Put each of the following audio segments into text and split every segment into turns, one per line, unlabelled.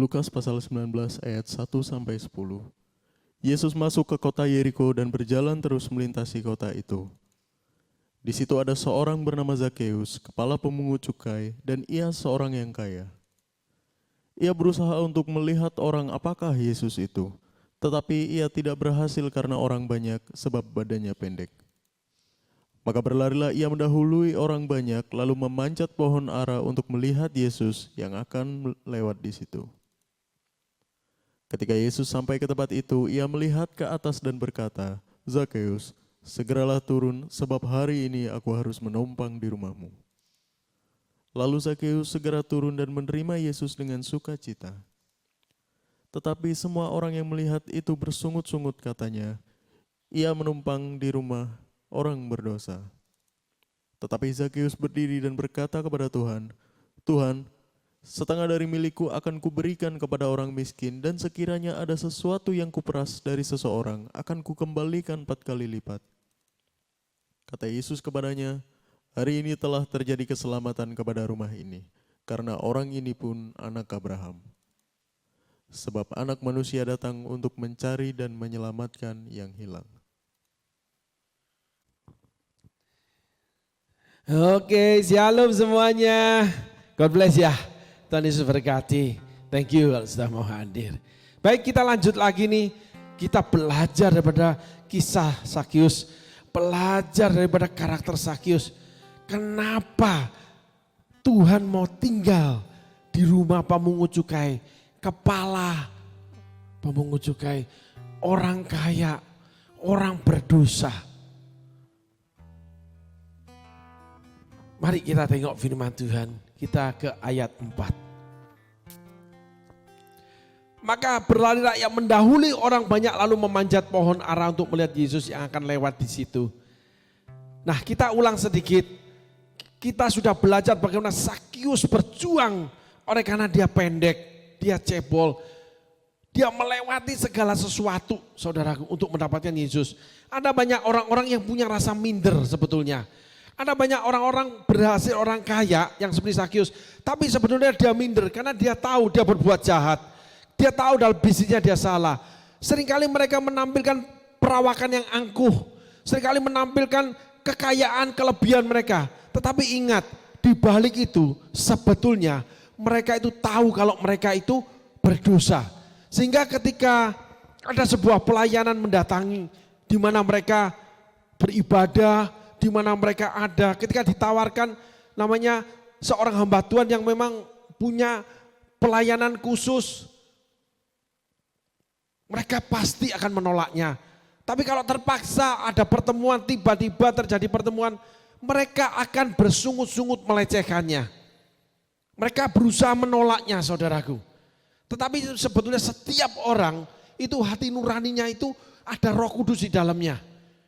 Lukas pasal 19 ayat 1-10. Yesus masuk ke kota Yeriko dan berjalan terus melintasi kota itu. Di situ ada seorang bernama Zakeus, kepala pemungut cukai, dan ia seorang yang kaya. Ia berusaha untuk melihat orang apakah Yesus itu, tetapi ia tidak berhasil karena orang banyak sebab badannya pendek. Maka berlarilah ia mendahului orang banyak, lalu memanjat pohon ara untuk melihat Yesus yang akan lewat di situ. Ketika Yesus sampai ke tempat itu, ia melihat ke atas dan berkata, "Zakeus, segeralah turun, sebab hari ini aku harus menumpang di rumahmu." Lalu Zakeus segera turun dan menerima Yesus dengan sukacita. Tetapi semua orang yang melihat itu bersungut-sungut katanya, "Ia menumpang di rumah orang berdosa." Tetapi Zakeus berdiri dan berkata kepada Tuhan, "Tuhan, setengah dari milikku akan kuberikan kepada orang miskin, dan sekiranya ada sesuatu yang kuperas dari seseorang, akan kukembalikan 4 kali lipat." Kata Yesus kepadanya, "Hari ini telah terjadi keselamatan kepada rumah ini, karena orang ini pun anak Abraham. Sebab Anak Manusia datang untuk mencari dan menyelamatkan yang hilang."
Oke, shalom semuanya. God bless ya. Tuhan Yesus berkati. Thank you kalau sudah mau hadir. Baik, kita lanjut lagi nih. Kita belajar daripada kisah Zakeus. Belajar daripada karakter Zakeus. Kenapa Tuhan mau tinggal di rumah pemungut cukai, kepala pemungut cukai, orang kaya, orang berdosa. Mari kita tengok firman Tuhan. Kita ke ayat 4. Maka berlarilah ia mendahului orang banyak lalu memanjat pohon ara untuk melihat Yesus yang akan lewat di situ. Nah, kita ulang sedikit. Kita sudah belajar bagaimana Zakeus berjuang oleh karena dia pendek, dia cebol. Dia melewati segala sesuatu, saudaraku, untuk mendapatkan Yesus. Ada banyak orang-orang yang punya rasa minder sebetulnya. Ada banyak orang-orang berhasil, orang kaya yang seperti Zakeus. Tapi sebenarnya dia minder karena dia tahu dia berbuat jahat. Dia tahu dalam bisnisnya dia salah. Seringkali mereka menampilkan perawakan yang angkuh. Seringkali menampilkan kekayaan, kelebihan mereka. Tetapi ingat, di balik itu sebetulnya mereka itu tahu kalau mereka itu berdosa. Sehingga ketika ada sebuah pelayanan mendatangi di mana mereka beribadah, di mana mereka ada, ketika ditawarkan namanya seorang hamba Tuhan yang memang punya pelayanan khusus, mereka pasti akan menolaknya. Tapi kalau terpaksa ada pertemuan, tiba-tiba terjadi pertemuan, mereka akan bersungut-sungut melecehkannya. Mereka berusaha menolaknya, saudaraku. Tetapi sebetulnya setiap orang itu hati nuraninya itu ada Roh Kudus di dalamnya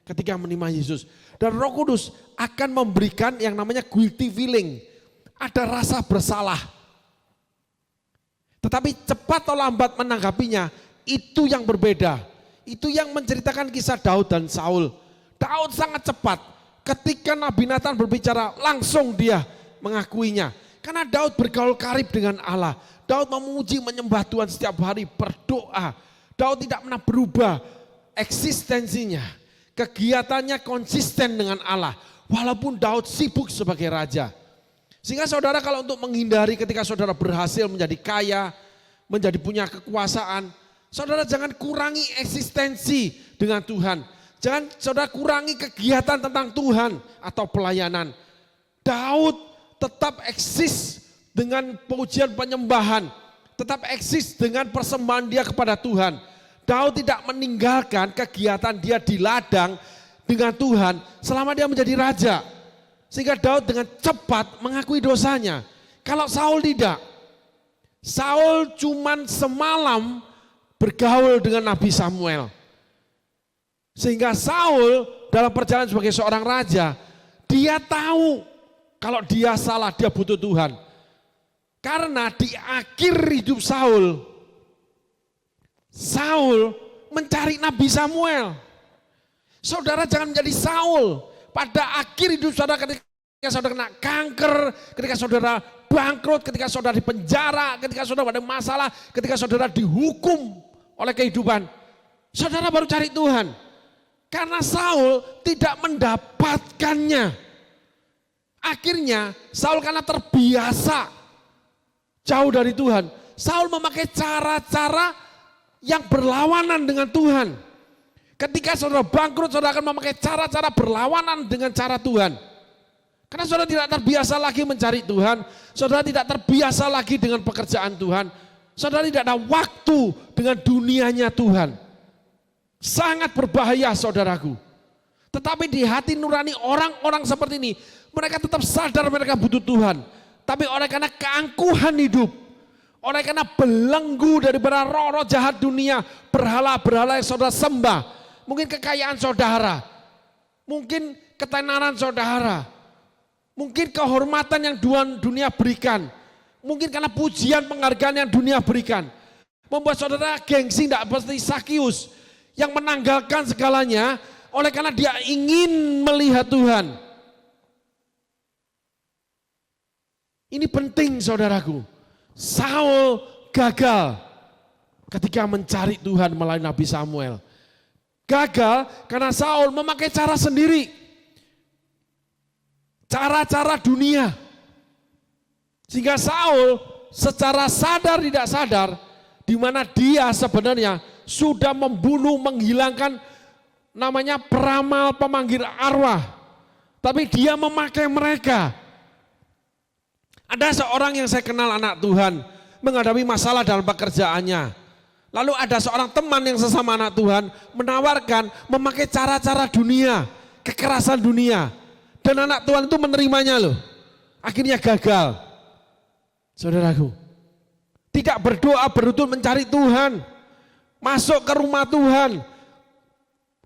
ketika menerima Yesus. Dan Roh Kudus akan memberikan yang namanya guilty feeling. Ada rasa bersalah. Tetapi cepat atau lambat menanggapinya, itu yang berbeda. Itu yang menceritakan kisah Daud dan Saul. Daud sangat cepat. Ketika Nabi Nathan berbicara, langsung dia mengakuinya. Karena Daud bergaul karib dengan Allah. Daud memuji menyembah Tuhan setiap hari, berdoa. Daud tidak pernah berubah eksistensinya. Kegiatannya konsisten dengan Allah. Walaupun Daud sibuk sebagai raja. Sehingga saudara, kalau untuk menghindari ketika saudara berhasil menjadi kaya, menjadi punya kekuasaan, saudara jangan kurangi eksistensi dengan Tuhan. Jangan saudara kurangi kegiatan tentang Tuhan atau pelayanan. Daud tetap eksis dengan pujian penyembahan. Tetap eksis dengan persembahan dia kepada Tuhan. Daud tidak meninggalkan kegiatan dia di ladang dengan Tuhan selama dia menjadi raja. Sehingga Daud dengan cepat mengakui dosanya. Kalau Saul tidak. Saul cuman semalam bergaul dengan Nabi Samuel. Sehingga Saul dalam perjalanan sebagai seorang raja, dia tahu kalau dia salah, dia butuh Tuhan. Karena di akhir hidup Saul mencari Nabi Samuel. Saudara jangan menjadi Saul. Pada akhir hidup saudara ketika saudara kena kanker, ketika saudara bangkrut, ketika saudara dipenjara, ketika saudara ada masalah, ketika saudara dihukum oleh kehidupan, saudara baru cari Tuhan. Karena Saul tidak mendapatkannya. Akhirnya Saul karena terbiasa jauh dari Tuhan, Saul memakai cara-cara yang berlawanan dengan Tuhan. Ketika saudara bangkrut, saudara akan memakai cara-cara berlawanan dengan cara Tuhan. Karena saudara tidak terbiasa lagi mencari Tuhan, saudara tidak terbiasa lagi dengan pekerjaan Tuhan, saudara tidak ada waktu dengan dunianya Tuhan. Sangat berbahaya saudaraku. Tetapi di hati nurani orang-orang seperti ini, mereka tetap sadar mereka butuh Tuhan. Tapi oleh karena keangkuhan hidup, oleh karena belenggu daripada roh-roh jahat dunia, berhala-berhala yang saudara sembah, mungkin kekayaan saudara, mungkin ketenaran saudara, mungkin kehormatan yang dunia berikan, mungkin karena pujian penghargaan yang dunia berikan, membuat saudara gengsi tidak seperti Sakius yang menanggalkan segalanya oleh karena dia ingin melihat Tuhan. Ini penting saudaraku. Saul gagal ketika mencari Tuhan melalui Nabi Samuel. Gagal karena Saul memakai cara sendiri. Cara-cara dunia. Sehingga Saul secara sadar tidak sadar di mana dia sebenarnya sudah membunuh, menghilangkan namanya peramal pemanggil arwah. Tapi dia memakai mereka. Ada seorang yang saya kenal anak Tuhan menghadapi masalah dalam pekerjaannya. Lalu ada seorang teman yang sesama anak Tuhan menawarkan memakai cara-cara dunia, kekerasan dunia. Dan anak Tuhan itu menerimanya loh. Akhirnya gagal. Saudaraku, tidak berdoa berutul mencari Tuhan. Masuk ke rumah Tuhan.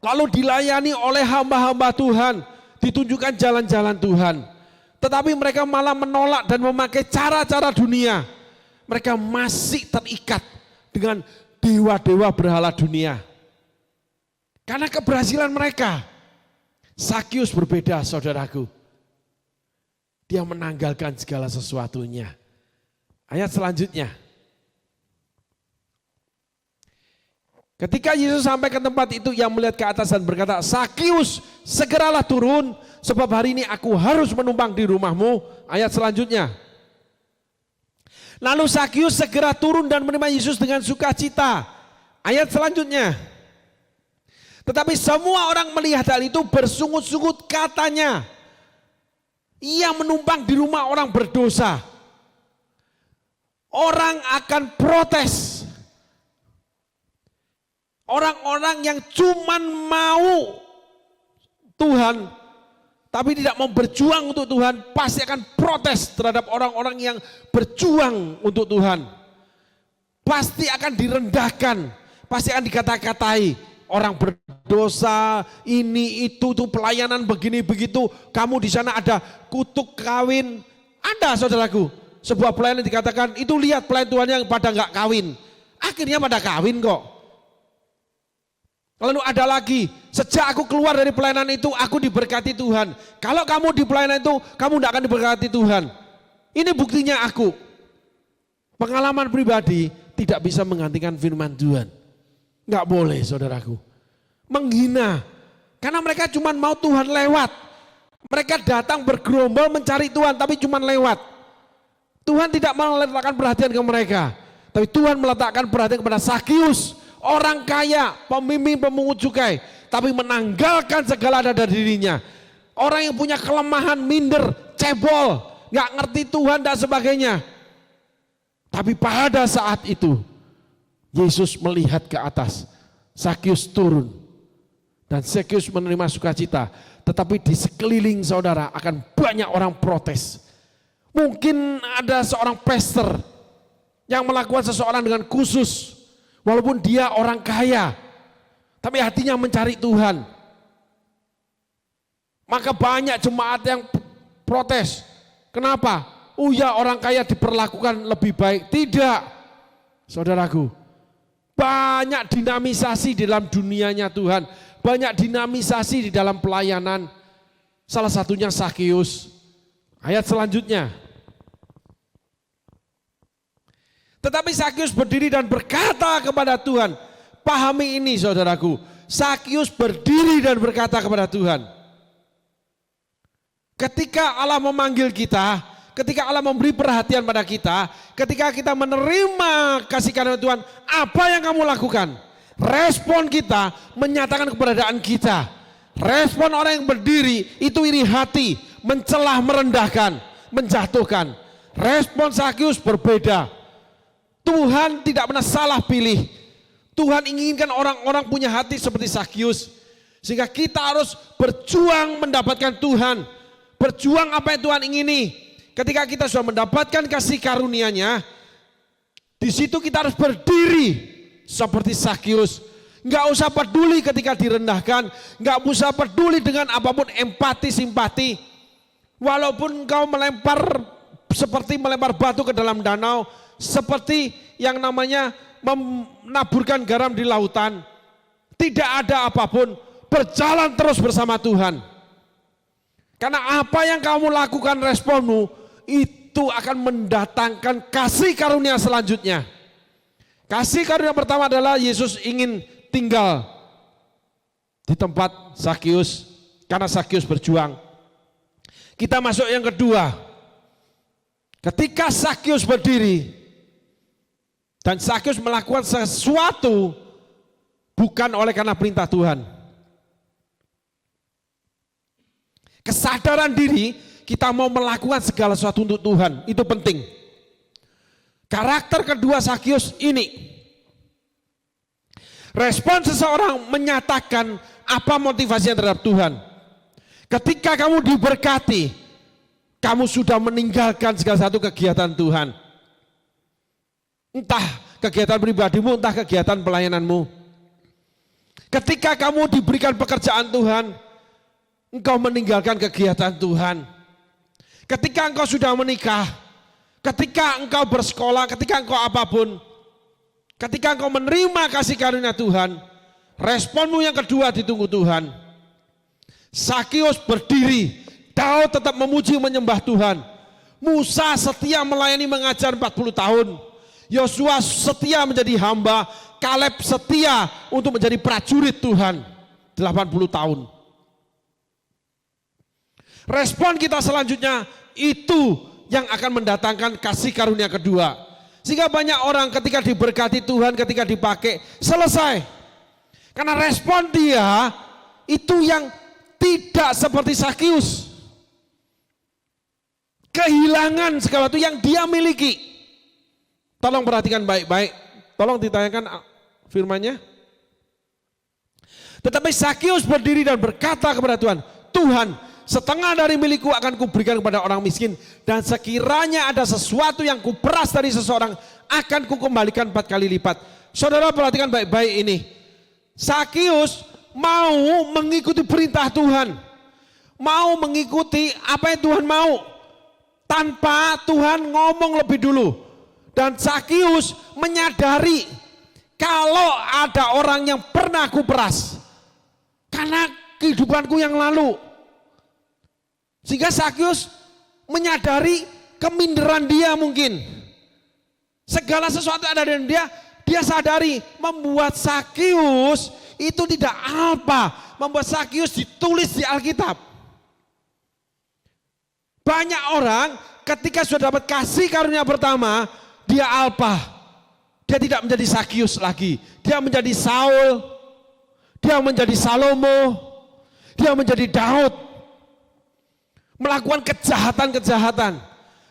Lalu dilayani oleh hamba-hamba Tuhan. Ditunjukkan jalan-jalan Tuhan. Tetapi mereka malah menolak dan memakai cara-cara dunia. Mereka masih terikat dengan dewa-dewa berhala dunia. Karena keberhasilan mereka. Sakius berbeda saudaraku. Dia menanggalkan segala sesuatunya. Ayat selanjutnya. Ketika Yesus sampai ke tempat itu, ia melihat ke atas dan berkata, Sakius, segeralah turun, sebab hari ini aku harus menumpang di rumahmu. Ayat selanjutnya. Lalu Sakius segera turun dan menerima Yesus dengan sukacita. Ayat selanjutnya. Tetapi semua orang melihat hal itu bersungut-sungut katanya, ia menumpang di rumah orang berdosa. Orang akan protes. Orang-orang yang cuman mau Tuhan, tapi tidak mau berjuang untuk Tuhan, pasti akan protes terhadap orang-orang yang berjuang untuk Tuhan. Pasti akan direndahkan, pasti akan dikata-katai. Orang berdosa, ini itu tuh pelayanan begini begitu. Kamu di sana ada kutuk kawin. Ada saudaraku, sebuah pelayanan dikatakan itu lihat pelayan Tuhan yang pada nggak kawin. Akhirnya pada kawin kok. Lalu ada lagi, sejak aku keluar dari pelayanan itu, aku diberkati Tuhan. Kalau kamu di pelayanan itu, kamu tidak akan diberkati Tuhan. Ini buktinya aku. Pengalaman pribadi tidak bisa menggantikan firman Tuhan. Enggak boleh saudaraku. Menghina. Karena mereka cuma mau Tuhan lewat. Mereka datang bergerombol mencari Tuhan, tapi cuma lewat. Tuhan tidak meletakkan perhatian ke mereka. Tapi Tuhan meletakkan perhatian kepada Sakius. Orang kaya, pemimpin pemungut cukai, tapi menanggalkan segala ada dari dirinya. Orang yang punya kelemahan, minder, cebol, nggak ngerti Tuhan dan sebagainya. Tapi pada saat itu, Yesus melihat ke atas, Sakius turun, dan Sakius menerima sukacita. Tetapi di sekeliling saudara akan banyak orang protes. Mungkin ada seorang pastor yang melakukan seseorang dengan khusus. Walaupun dia orang kaya, tapi hatinya mencari Tuhan. Maka banyak jemaat yang protes. Kenapa? Oh ya, orang kaya diperlakukan lebih baik. Tidak, saudaraku. Banyak dinamisasi di dalam dunianya Tuhan. Banyak dinamisasi di dalam pelayanan. Salah satunya Sakius. Ayat selanjutnya. Tetapi Sakyus berdiri dan berkata kepada Tuhan. Pahami ini saudaraku. Sakyus berdiri dan berkata kepada Tuhan. Ketika Allah memanggil kita, ketika Allah memberi perhatian pada kita, ketika kita menerima kasih karunia Tuhan, apa yang kamu lakukan? Respon kita menyatakan keberadaan kita. Respon orang yang berdiri itu iri hati, mencelah, merendahkan, menjatuhkan. Respon Sakyus berbeda. Tuhan tidak pernah salah pilih. Tuhan inginkan orang-orang punya hati seperti Sakyus. Sehingga kita harus berjuang mendapatkan Tuhan. Berjuang apa yang Tuhan ingini. Ketika kita sudah mendapatkan kasih karunia-Nya, di situ kita harus berdiri seperti Sakyus. Enggak usah peduli ketika direndahkan, enggak usah peduli dengan apapun empati, simpati. Walaupun engkau melempar seperti melempar batu ke dalam danau, seperti yang namanya menaburkan garam di lautan, tidak ada apapun, berjalan terus bersama Tuhan. Karena apa yang kamu lakukan, responmu itu akan mendatangkan kasih karunia selanjutnya. Kasih karunia pertama adalah Yesus ingin tinggal di tempat Sakyus karena Sakyus berjuang. Kita masuk yang kedua. Ketika Sakyus berdiri dan Sakyus melakukan sesuatu bukan oleh karena perintah Tuhan. Kesadaran diri kita mau melakukan segala sesuatu untuk Tuhan, itu penting. Karakter kedua Sakyus ini. Respon seseorang menyatakan apa motivasinya terhadap Tuhan. Ketika kamu diberkati, kamu sudah meninggalkan segala satu kegiatan Tuhan. Entah kegiatan pribadimu, entah kegiatan pelayananmu. Ketika kamu diberikan pekerjaan Tuhan, engkau meninggalkan kegiatan Tuhan. Ketika engkau sudah menikah, ketika engkau bersekolah, ketika engkau apapun, ketika engkau menerima kasih karunia Tuhan, responmu yang kedua ditunggu Tuhan. Sakyus berdiri, Daud tetap memuji menyembah Tuhan. Musa setia melayani mengajar 40 tahun. Yosua setia menjadi hamba, Kaleb setia untuk menjadi prajurit Tuhan 80 tahun. Respon kita selanjutnya itu yang akan mendatangkan kasih karunia kedua. Sehingga banyak orang ketika diberkati Tuhan, ketika dipakai, selesai. Karena respon dia itu yang tidak seperti Sakyus. Kehilangan segala sesuatu yang dia miliki. Tolong perhatikan baik-baik. Tolong ditayangkan firman-Nya. Tetapi Sakyus berdiri dan berkata kepada Tuhan, Tuhan, setengah dari milikku akan kuberikan kepada orang miskin, dan sekiranya ada sesuatu yang kuperas dari seseorang akan kukembalikan 4 kali lipat. Saudara perhatikan baik-baik ini. Sakyus mau mengikuti perintah Tuhan, mau mengikuti apa yang Tuhan mau, tanpa Tuhan ngomong lebih dulu. Dan Sakyus menyadari kalau ada orang yang pernah kuperas karena kehidupanku yang lalu. Sehingga Sakyus menyadari keminderan dia mungkin. Segala sesuatu ada dalam dia, dia sadari membuat Sakyus itu tidak apa. Membuat Sakyus ditulis di Alkitab. Banyak orang ketika sudah dapat kasih karunia pertama, dia alpa. Dia tidak menjadi Sakyus lagi. Dia menjadi Saul, dia menjadi Salomo, dia menjadi Daud. Melakukan kejahatan-kejahatan.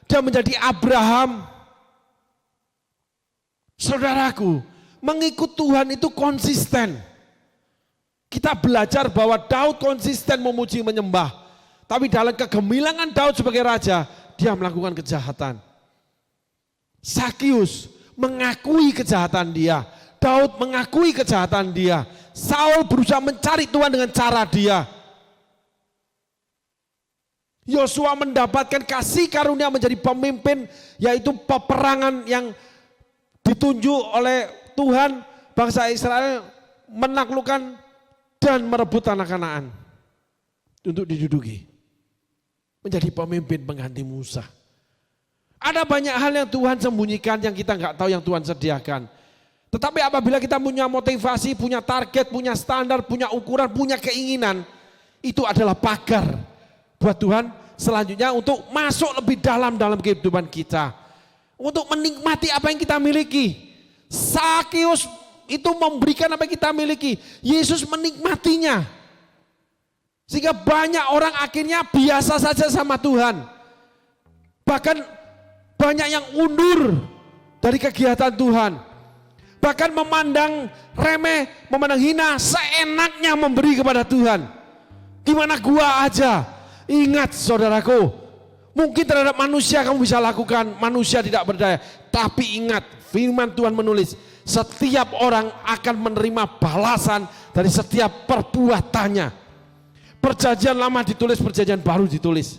Dia menjadi Abraham. Saudaraku, mengikut Tuhan itu konsisten. Kita belajar bahwa Daud konsisten memuji menyembah. Tapi dalam kegemilangan Daud sebagai raja, dia melakukan kejahatan. Sakyus mengakui kejahatan dia. Daud mengakui kejahatan dia. Saul berusaha mencari Tuhan dengan cara dia. Yosua mendapatkan kasih karunia menjadi pemimpin, yaitu peperangan yang ditunjuk oleh Tuhan, bangsa Israel menaklukkan dan merebut tanah Kanaan untuk diduduki. Menjadi pemimpin pengganti Musa. Ada banyak hal yang Tuhan sembunyikan yang kita nggak tahu yang Tuhan sediakan. Tetapi apabila kita punya motivasi, punya target, punya standar, punya ukuran, punya keinginan, itu adalah pagar buat Tuhan selanjutnya untuk masuk lebih dalam kehidupan kita. Untuk menikmati apa yang kita miliki. Sakeus itu memberikan apa yang kita miliki. Yesus menikmatinya. Sehingga banyak orang akhirnya biasa saja sama Tuhan. Bahkan banyak yang undur dari kegiatan Tuhan. Bahkan memandang remeh, memandang hina, seenaknya memberi kepada Tuhan. Gimana gua aja. Ingat saudaraku, mungkin terhadap manusia kamu bisa lakukan, manusia tidak berdaya. Tapi ingat, firman Tuhan menulis, setiap orang akan menerima balasan dari setiap perbuatannya. Perjanjian lama ditulis, perjanjian baru ditulis.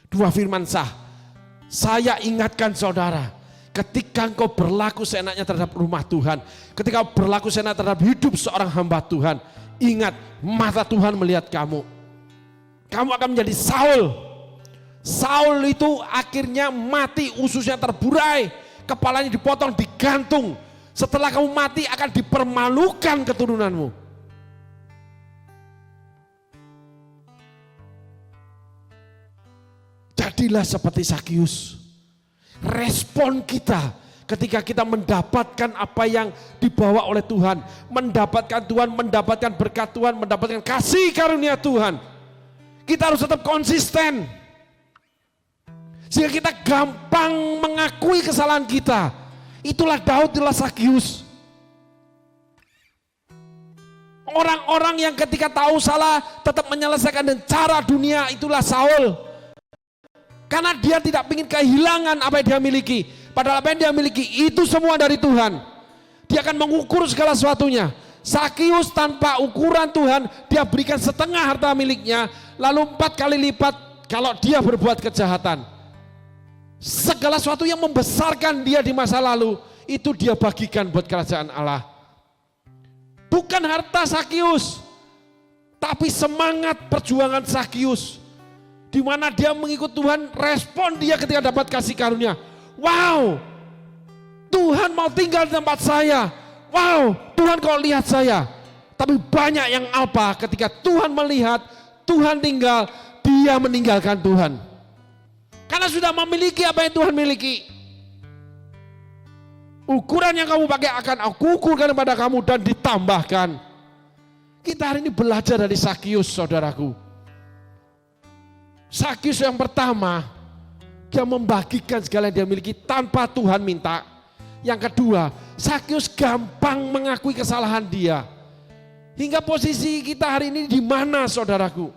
Dua firman sah. Saya ingatkan saudara, ketika engkau berlaku seenaknya terhadap rumah Tuhan, ketika berlaku seenaknya terhadap hidup seorang hamba Tuhan, ingat mata Tuhan melihat kamu. Kamu akan menjadi Saul. Saul itu akhirnya mati, ususnya terburai, kepalanya dipotong, digantung. Setelah kamu mati akan dipermalukan keturunanmu. Jadilah seperti Sakeus. Respon kita ketika kita mendapatkan apa yang dibawa oleh Tuhan, mendapatkan Tuhan, mendapatkan berkat Tuhan, mendapatkan kasih karunia Tuhan, kita harus tetap konsisten sehingga kita gampang mengakui kesalahan kita. Itulah Daud, itulah Sakeus. Orang-orang yang ketika tahu salah tetap menyelesaikan dengan cara dunia, itulah Saul. Karena dia tidak ingin kehilangan apa yang dia miliki. Padahal apa yang dia miliki itu semua dari Tuhan. Dia akan mengukur segala sesuatunya. Sakeus tanpa ukuran Tuhan, dia berikan setengah harta miliknya, lalu 4 kali lipat kalau dia berbuat kejahatan. Segala sesuatu yang membesarkan dia di masa lalu, itu dia bagikan buat kerajaan Allah. Bukan harta Sakeus, tapi semangat perjuangan Sakeus. Di mana dia mengikut Tuhan, respon dia ketika dapat kasih karunia. Wow, Tuhan mau tinggal di tempat saya. Wow, Tuhan kau lihat saya. Tapi banyak yang apa ketika Tuhan melihat, Tuhan tinggal, dia meninggalkan Tuhan. Karena sudah memiliki apa yang Tuhan miliki. Ukuran yang kamu pakai akan aku ukurkan kepada kamu dan ditambahkan. Kita hari ini belajar dari Sakeus, saudaraku. Sakeus yang pertama, dia membagikan segala yang dia miliki tanpa Tuhan minta. Yang kedua, Sakeus gampang mengakui kesalahan dia. Hingga posisi kita hari ini di mana, saudaraku?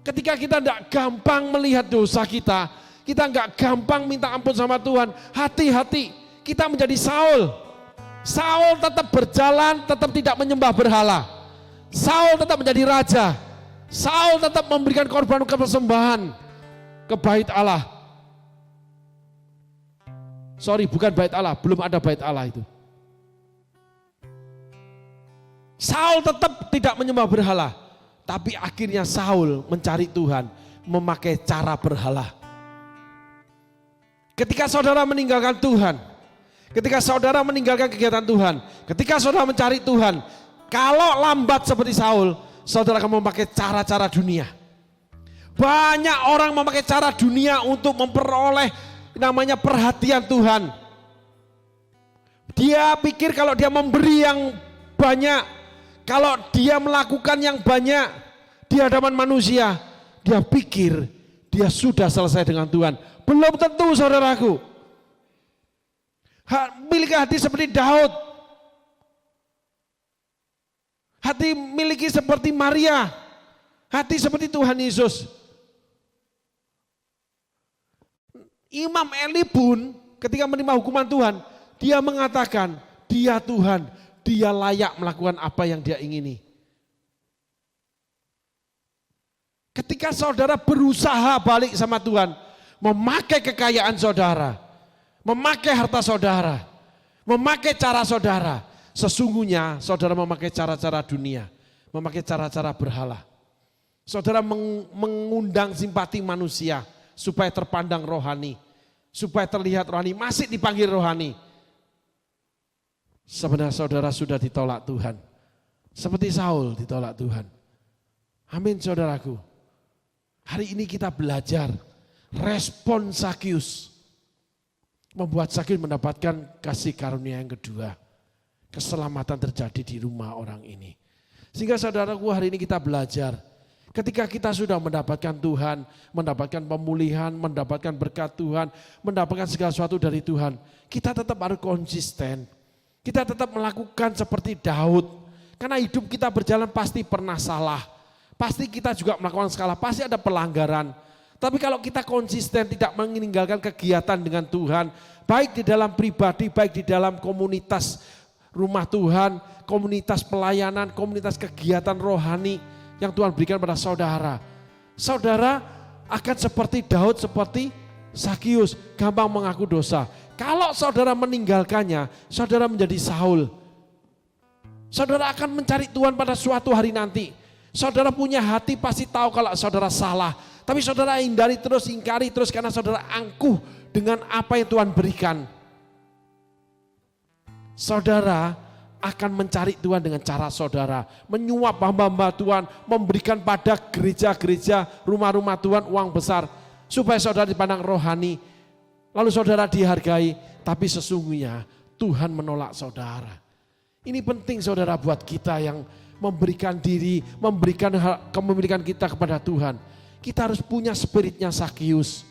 Ketika kita tidak gampang melihat dosa kita nggak gampang minta ampun sama Tuhan. Hati-hati, kita menjadi Saul. Saul tetap berjalan, tetap tidak menyembah berhala. Saul tetap menjadi raja. Saul tetap memberikan korban persembahan ke bait Allah. Sorry, bukan bait Allah, belum ada bait Allah itu. Saul tetap tidak menyembah berhala, tapi akhirnya Saul mencari Tuhan, memakai cara berhala. Ketika saudara meninggalkan Tuhan, ketika saudara meninggalkan kegiatan Tuhan, ketika saudara mencari Tuhan, kalau lambat seperti Saul, saudara akan memakai cara-cara dunia. Banyak orang memakai cara dunia untuk memperoleh namanya perhatian Tuhan. Dia pikir kalau dia memberi yang banyak, kalau dia melakukan yang banyak di hadapan manusia, dia pikir dia sudah selesai dengan Tuhan. Belum tentu, saudaraku. Miliki hati seperti Daud. Hati miliki seperti Maria. Hati seperti Tuhan Yesus. Imam Eli pun ketika menerima hukuman Tuhan, dia mengatakan, dia Tuhan, dia layak melakukan apa yang dia ingini. Ketika saudara berusaha balik sama Tuhan, memakai kekayaan saudara, memakai harta saudara, memakai cara saudara, sesungguhnya saudara memakai cara-cara dunia, memakai cara-cara berhala. Saudara mengundang simpati manusia supaya terpandang rohani. supaya terlihat rohani, masih dipanggil rohani. Sebenarnya saudara sudah ditolak Tuhan. Seperti Saul ditolak Tuhan. Amin saudaraku. Hari ini kita belajar respon Sakius. Membuat Sakius mendapatkan kasih karunia yang kedua. Keselamatan terjadi di rumah orang ini. Sehingga saudaraku hari ini kita belajar. Ketika kita sudah mendapatkan Tuhan, mendapatkan pemulihan, mendapatkan berkat Tuhan, mendapatkan segala sesuatu dari Tuhan. Kita tetap harus konsisten. Kita tetap melakukan seperti Daud. Karena hidup kita berjalan pasti pernah salah. Pasti kita juga melakukan salah, pasti ada pelanggaran. Tapi kalau kita konsisten tidak meninggalkan kegiatan dengan Tuhan, baik di dalam pribadi, baik di dalam komunitas rumah Tuhan, komunitas pelayanan, komunitas kegiatan rohani yang Tuhan berikan pada saudara. Saudara akan seperti Daud, seperti Sakius, gampang mengaku dosa. Kalau saudara meninggalkannya, saudara menjadi Saul. Saudara akan mencari Tuhan pada suatu hari nanti. Saudara punya hati pasti tahu kalau saudara salah. Tapi saudara hindari terus, ingkari terus karena saudara angkuh dengan apa yang Tuhan berikan. Saudara akan mencari Tuhan dengan cara saudara. Menyuap hamba-hamba Tuhan, memberikan pada gereja-gereja, rumah-rumah Tuhan uang besar. Supaya saudara dipandang rohani. Lalu saudara dihargai, tapi sesungguhnya Tuhan menolak saudara. Ini penting saudara buat kita yang memberikan diri, memberikan kepemilikan kita kepada Tuhan. Kita harus punya spiritnya Sakius.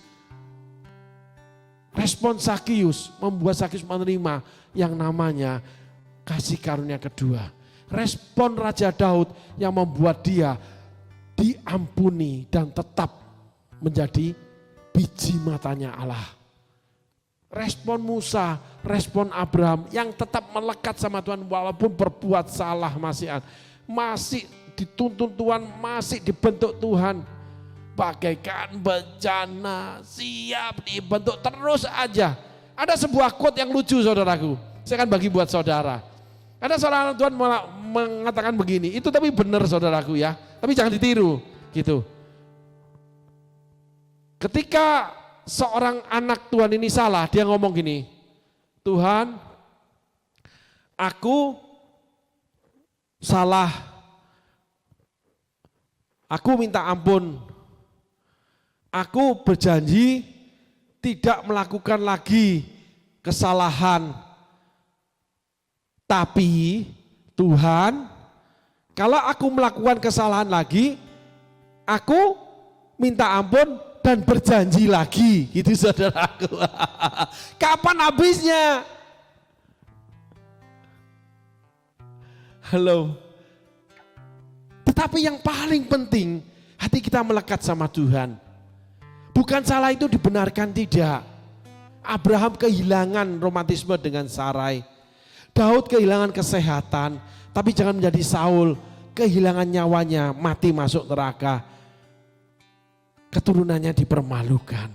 Respon Sakius membuat Sakius menerima yang namanya kasih karunia kedua. Respon Raja Daud yang membuat dia diampuni dan tetap menjadi biji matanya Allah. Respon Musa, respon Abraham yang tetap melekat sama Tuhan walaupun berbuat salah masih dituntun Tuhan, masih dibentuk Tuhan. Bagaikan bencana, siap dibentuk terus aja. Ada sebuah quote yang lucu saudaraku, saya akan bagi buat saudara. Ada seorang Tuhan mengatakan begini, itu tapi benar saudaraku ya, tapi jangan ditiru gitu. Ketika seorang anak Tuhan ini salah, dia ngomong gini, Tuhan, aku salah, aku minta ampun, aku berjanji tidak melakukan lagi kesalahan. Tapi Tuhan, kalau aku melakukan kesalahan lagi, aku minta ampun dan berjanji lagi, gitu saudaraku. Kapan habisnya? Halo. Tetapi yang paling penting, hati kita melekat sama Tuhan. Bukan salah itu dibenarkan, tidak. Abraham kehilangan romantisme dengan Sarai. Daud kehilangan kesehatan, tapi jangan menjadi Saul, kehilangan nyawanya, mati masuk neraka. Keturunannya dipermalukan.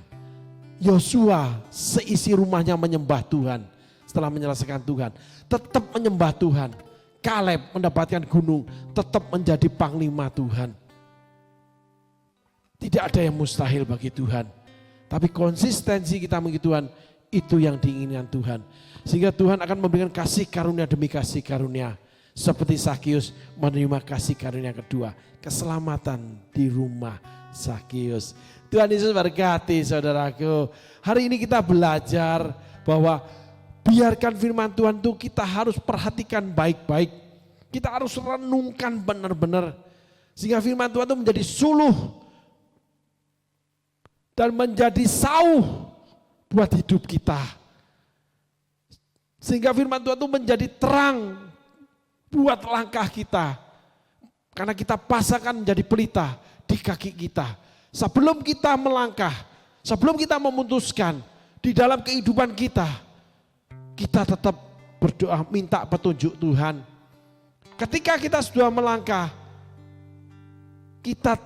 Yosua seisi rumahnya menyembah Tuhan. Setelah menyelesaikan Tuhan, tetap menyembah Tuhan. Kaleb mendapatkan gunung, tetap menjadi panglima Tuhan. Tidak ada yang mustahil bagi Tuhan. Tapi konsistensi kita mengikuti Tuhan, itu yang diinginkan Tuhan. Sehingga Tuhan akan memberikan kasih karunia demi kasih karunia. Seperti Sakius menerima kasih karunia kedua. Keselamatan di rumah Sakius. Tuhan Yesus berkati saudaraku. Hari ini kita belajar bahwa biarkan firman Tuhan itu kita harus perhatikan baik-baik. Kita harus renungkan benar-benar. Sehingga firman Tuhan itu menjadi suluh dan menjadi sauh buat hidup kita. Sehingga firman Tuhan itu menjadi terang buat langkah kita. Karena kita pasangkan menjadi pelita di kaki kita. Sebelum kita melangkah, sebelum kita memutuskan di dalam kehidupan kita, kita tetap berdoa minta petunjuk Tuhan. Ketika kita sudah melangkah, kita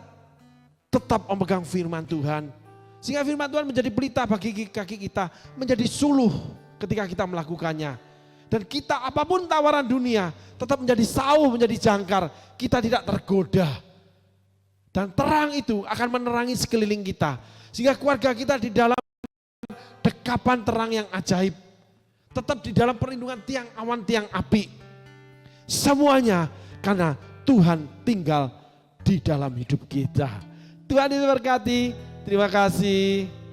tetap memegang firman Tuhan. Sehingga firman Tuhan menjadi pelita bagi kaki kita, menjadi suluh ketika kita melakukannya. Dan kita apapun tawaran dunia tetap menjadi sauh, menjadi jangkar. Kita tidak tergoda. Dan terang itu akan menerangi sekeliling kita. Sehingga keluarga kita di dalam dekapan terang yang ajaib. Tetap di dalam perlindungan tiang awan, tiang api. Semuanya karena Tuhan tinggal di dalam hidup kita. Tuhan diberkati. Terima kasih.